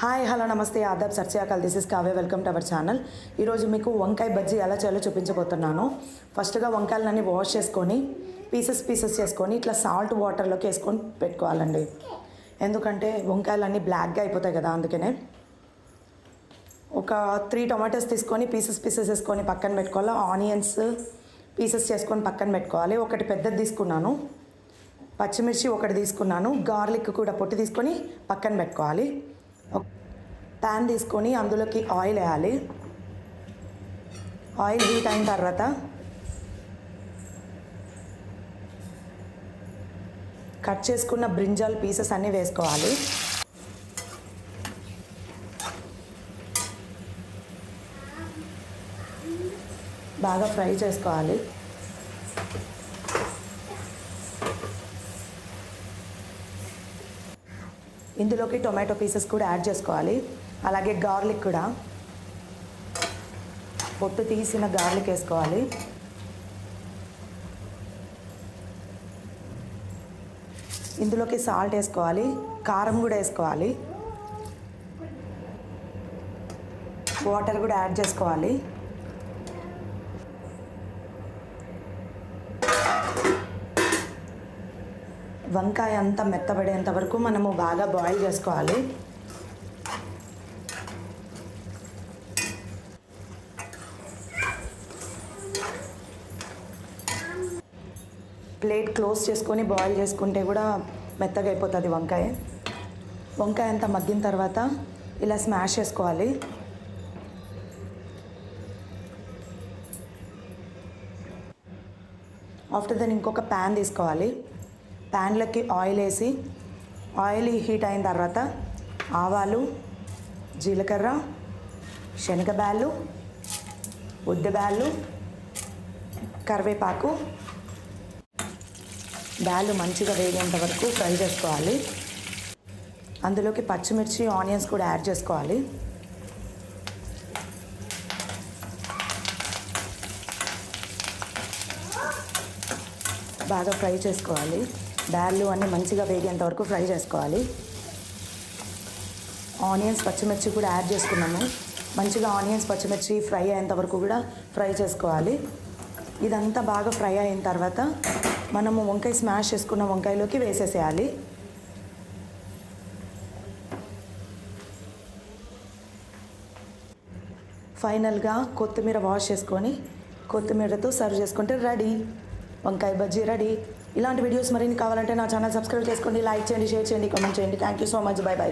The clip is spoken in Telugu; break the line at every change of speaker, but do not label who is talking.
హాయ్ హలో నమస్తే ఆదాబ్ సత్యాకాల్ దిస్ ఇస్ కావే వెల్కమ్ టు అవర్ ఛానల్. ఈరోజు మీకు వంకాయ బజ్జీ ఎలా చేయాలో చూపించబోతున్నాను. ఫస్ట్గా వంకాయలన్నీ వాష్ చేసుకొని పీసెస్ చేసుకొని ఇట్లా సాల్ట్ వాటర్లోకి వేసుకొని పెట్టుకోవాలండి. ఎందుకంటే వంకాయలన్నీ బ్లాక్గా అయిపోతాయి కదా, అందుకనే. ఒక 3 టొమాటోస్ తీసుకొని పీసెస్ వేసుకొని పక్కన పెట్టుకోవాలి. ఆనియన్స్ పీసెస్ చేసుకొని పక్కన పెట్టుకోవాలి. ఒకటి పెద్దది తీసుకున్నాను, పచ్చిమిర్చి ఒకటి తీసుకున్నాను, గార్లిక్ కూడా పొట్టి తీసుకొని పక్కన పెట్టుకోవాలి. ప్యాన్ తీసుకొని అందులోకి ఆయిల్ వేయాలి. ఆయిల్ హీట్ అయిన తర్వాత కట్ చేసుకున్న బ్రింజాల్ పీసెస్ అన్నీ వేసుకోవాలి. బాగా ఫ్రై చేసుకోవాలి. ఇందులోకి టొమాటో పీసెస్ కూడా యాడ్ చేసుకోవాలి. అలాగే గార్లిక్ కూడా, పొట్టు తీసిన గార్లిక్ వేసుకోవాలి. ఇందులోకి సాల్ట్ వేసుకోవాలి, కారం కూడా వేసుకోవాలి, వాటర్ కూడా యాడ్ చేసుకోవాలి. వంకాయ అంతా మెత్తబడేంత వరకు మనము బాగా బాయిల్ చేసుకోవాలి. ప్లేట్ క్లోజ్ చేసుకొని బాయిల్ చేసుకుంటే కూడా మెత్తగా అయిపోతుంది వంకాయ. వంకాయ అంతా మగ్గిన తర్వాత ఇలా స్మాష్ చేసుకోవాలి. ఆఫ్టర్ దెన్ ఇంకొక ప్యాన్ తీసుకోవాలి. ప్యాన్లోకి ఆయిల్ వేసి, ఆయిల్ హీట్ అయిన తర్వాత ఆవాలు, జీలకర్ర, శనగబ్యాళ్ళు, ఉద్దిబ్యాళ్ళు, కరివేపాకు, బ్యాళ్ళు మంచిగా వేగేంత వరకు ఫ్రై చేసుకోవాలి. అందులోకి పచ్చిమిర్చి, ఆనియన్స్ కూడా యాడ్ చేసుకోవాలి. బాగా ఫ్రై చేసుకోవాలి. బ్యాళ్ళు అన్నీ మంచిగా వేగేంత వరకు ఫ్రై చేసుకోవాలి. ఆనియన్స్, పచ్చిమిర్చి కూడా యాడ్ చేసుకున్నాము. మంచిగా ఆనియన్స్, పచ్చిమిర్చి ఫ్రై అయ్యేంత వరకు కూడా ఫ్రై చేసుకోవాలి. ఇదంతా బాగా ఫ్రై అయిన తర్వాత మనము వంకాయ స్మాష్ చేసుకున్న వంకాయలోకి వేసేసేయాలి. ఫైనల్గా కొత్తిమీర వాష్ చేసుకొని కొత్తిమీరతో సర్వ్ చేసుకుంటే రెడీ, వంకాయ బజ్జీ రెడీ. ఇలాంటి వీడియోస్ మరిన్ని కావాలంటే నా ఛానల్ సబ్స్క్రైబ్ చేసుకోండి, లైక్ చేయండి, షేర్ చేయండి, కామెంట్ చేయండి. Thank you so much. By by.